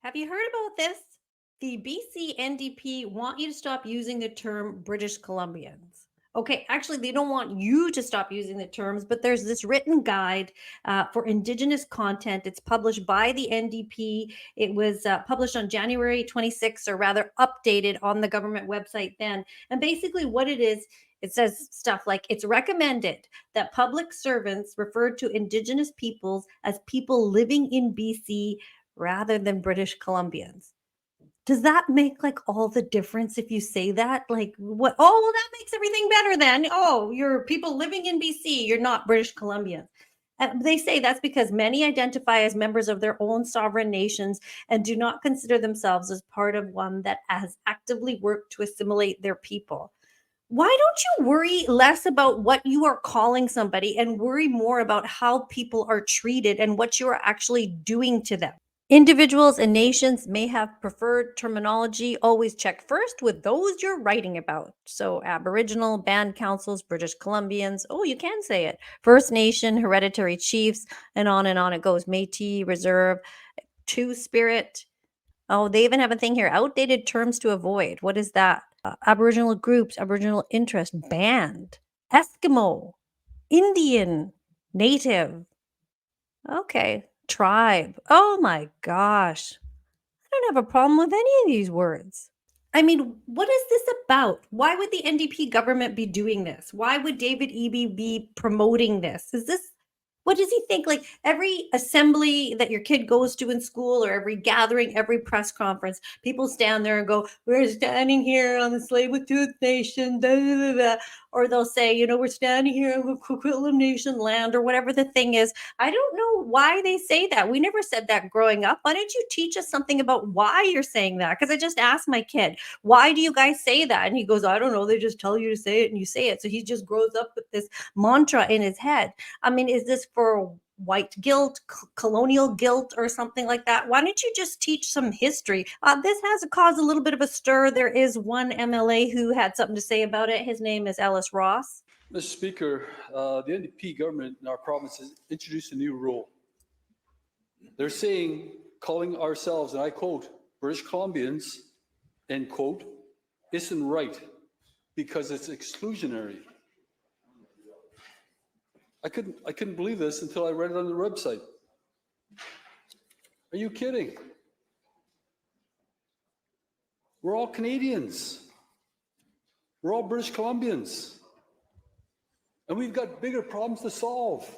Have you heard about this? The BC NDP want you to stop using the term British Columbians. Okay, actually, they don't want you to stop using the terms, but there's this written guide for Indigenous content. It's published by the NDP. It was published on January 26th, or rather, updated on the government website then. And basically, what it is, it says stuff like it's recommended that public servants refer to Indigenous peoples as people living in BC rather than British Columbians. Does that make like all the difference if you say that? Like, what? Oh, well, that makes everything better then. Oh, you're people living in BC, you're not British Columbians. They say that's because many identify as members of their own sovereign nations and do not consider themselves as part of one that has actively worked to assimilate their people. Why don't you worry less about what you are calling somebody and worry more about how people are treated and what you are actually doing to them? Individuals and nations may have preferred terminology. Always check first with those you're writing about. So, Aboriginal, band councils, British Columbians. Oh, you can say it. First Nation, hereditary chiefs, and on it goes. Métis, Reserve, Two Spirit. Oh, they even have a thing here. Outdated terms to avoid. What is that? Aboriginal groups, Aboriginal interest, band, Eskimo, Indian, Native. Okay. Tribe. Oh my gosh. I don't have a problem with any of these words. I mean, what is this about? Why would the NDP government be doing this? Why would David Eby be promoting this? Is this what does he think? Like every assembly that your kid goes to in school, or every gathering, every press conference, people stand there and go, "We're standing here on the Tsleil-Waututh Nation," da, da, da, da. Or they'll say, "We're standing here on Coquitlam Nation land," or whatever the thing is. I don't know why they say that. We never said that growing up. Why don't you teach us something about why you're saying that? Because I just asked my kid, "Why do you guys say that?" And he goes, "I don't know. They just tell you to say it and you say it." So he just grows up with this mantra in his head. I mean, is this for white guilt, colonial guilt, or something like that? Why don't you just teach some history? This has caused a little bit of a stir. There is one MLA who had something to say about it. His name is Ellis Ross. Mr. Speaker, the NDP government in our province has introduced a new rule. They're saying, calling ourselves, and I quote, British Columbians, end quote, isn't right because it's exclusionary. I couldn't believe this until I read it on the website. Are you kidding? We're all Canadians. We're all British Columbians. And we've got bigger problems to solve.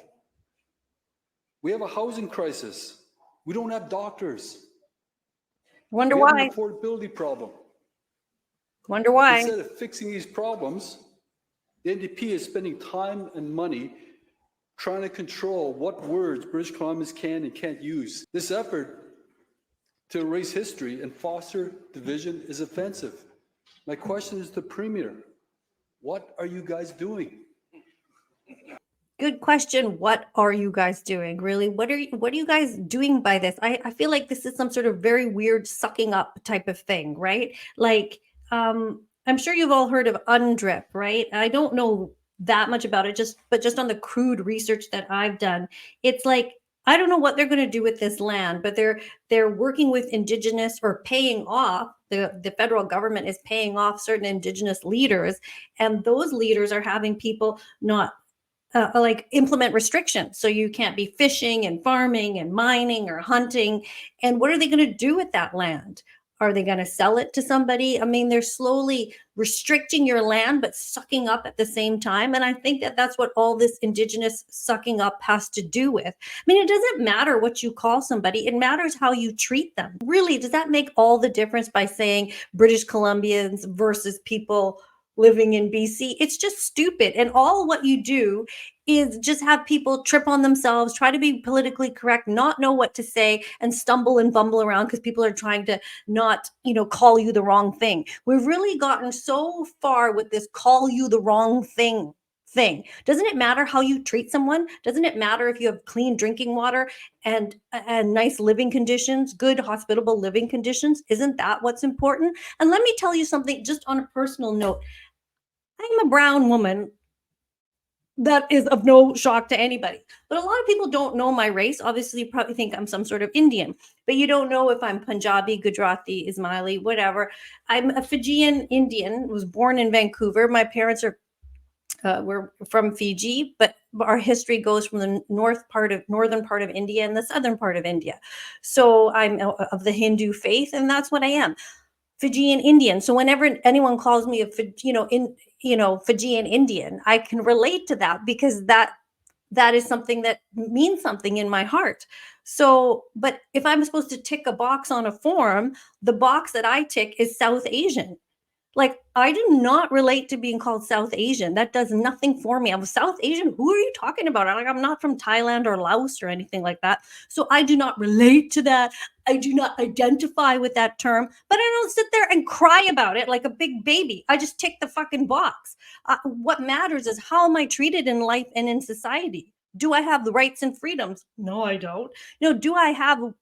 We have a housing crisis. We don't have doctors. Wonder We have why. an affordability problem. Wonder why. Instead of fixing these problems, the NDP is spending time and money trying to control what words British Columbians can and can't use. This effort to erase history and foster division is offensive. My question is to the Premier, what are you guys doing? Good question. What are you guys doing? Really? What are you guys doing by this? I feel like this is some sort of very weird sucking up type of thing, right? Like, I'm sure you've all heard of UNDRIP, right? I don't know that much about it, but just on the crude research that I've done, it's like I don't know what they're going to do with this land, but they're working with Indigenous, or paying off. The federal government is paying off certain Indigenous leaders, and those leaders are having people not like implement restrictions. So you can't be fishing and farming and mining or hunting. And what are they going to do with that land? Are they going to sell it to somebody? I mean, they're slowly restricting your land, but sucking up at the same time. And I think that that's what all this Indigenous sucking up has to do with. I mean, it doesn't matter what you call somebody, it matters how you treat them. Really, does that make all the difference by saying British Columbians versus people living in BC? It's just stupid. And all what you do is just have people trip on themselves, try to be politically correct, not know what to say, and stumble and bumble around because people are trying to not, call you the wrong thing. We've really gotten so far with this call you the wrong thing. Doesn't it matter how you treat someone? Doesn't it matter if you have clean drinking water and nice living conditions, good hospitable living conditions? Isn't that what's important? And let me tell you something just on a personal note. I'm a brown woman. That is of no shock to anybody. But a lot of people don't know my race. Obviously, you probably think I'm some sort of Indian, but you don't know if I'm Punjabi, Gujarati, Ismaili, whatever. I'm a Fijian Indian, was born in Vancouver. My parents are we're from Fiji, but our history goes from the northern part of India and the southern part of India. So I'm of the Hindu faith, and that's what I am. Fijian Indian. So whenever anyone calls me a Fijian Indian, I can relate to that because that is something that means something in my heart. So, but if I'm supposed to tick a box on a form, the box that I tick is South Asian. Like, I do not relate to being called South Asian. That does nothing for me. I'm South Asian. Who are you talking about? I'm not from Thailand or Laos or anything like that. So I do not relate to that. I do not identify with that term, but I don't sit there and cry about it like a big baby. I just tick the fucking box. What matters is how am I treated in life and in society? Do I have the rights and freedoms? No, I don't. Do I have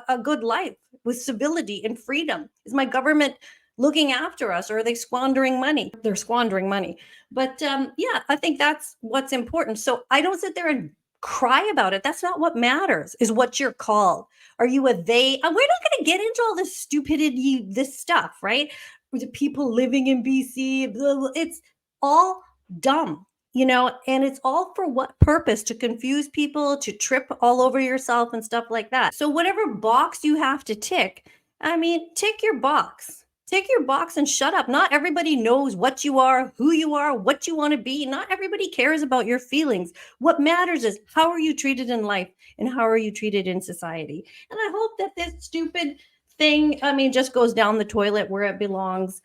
a good life with civility and freedom? Is my government looking after us, or are they squandering money? They're squandering money. But yeah, I think that's what's important. So I don't sit there and cry about it. That's not what matters, is what you're called. Are you a they? We're not going to get into all this stupidity, this stuff, right? With the people living in BC, blah, blah, it's all dumb. And it's all for what purpose? To confuse people, to trip all over yourself and stuff like that. So whatever box you have to tick, I mean, tick your box. Take your box and shut up. Not everybody knows what you are, who you are, what you want to be. Not everybody cares about your feelings. What matters is how are you treated in life and how are you treated in society. And I hope that this stupid thing, just goes down the toilet where it belongs.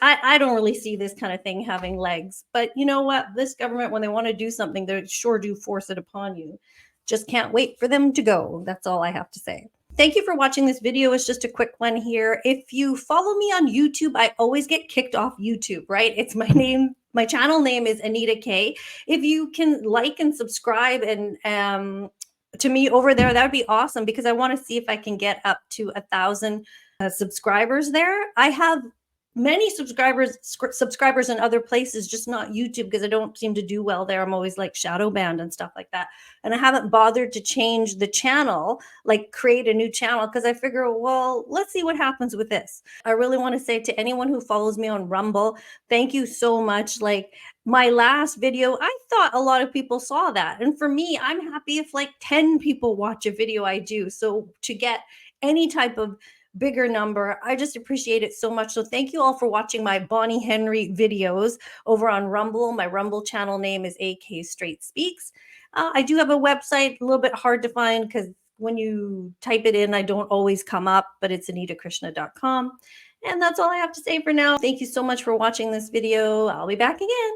I don't really see this kind of thing having legs. But you know what? This government, when they want to do something, they sure do force it upon you. Just can't wait for them to go. That's all I have to say. Thank you for watching this video. It's just a quick one here. If you follow me on YouTube, I always get kicked off YouTube, right? It's my name. My channel name is Anita K. If you can like and subscribe and to me over there, that would be awesome, because I want to see if I can get up to 1,000 subscribers there. I have many subscribers in other places, just not YouTube, because I don't seem to do well there. I'm always like shadow banned and stuff like that. And I haven't bothered to change the channel, like create a new channel, because I figure, well, let's see what happens with this. I really want to say to anyone who follows me on Rumble, thank you so much. Like, my last video, I thought a lot of people saw that. And for me, I'm happy if like 10 people watch a video I do. So to get any type of bigger number, I just appreciate it so much. So thank you all for watching my Bonnie Henry videos over on Rumble. My Rumble channel name is AK Straight Speaks. I do have a website, a little bit hard to find because when you type it in, I don't always come up, but it's anitakrishna.com. And that's all I have to say for now. Thank you so much for watching this video. I'll be back again.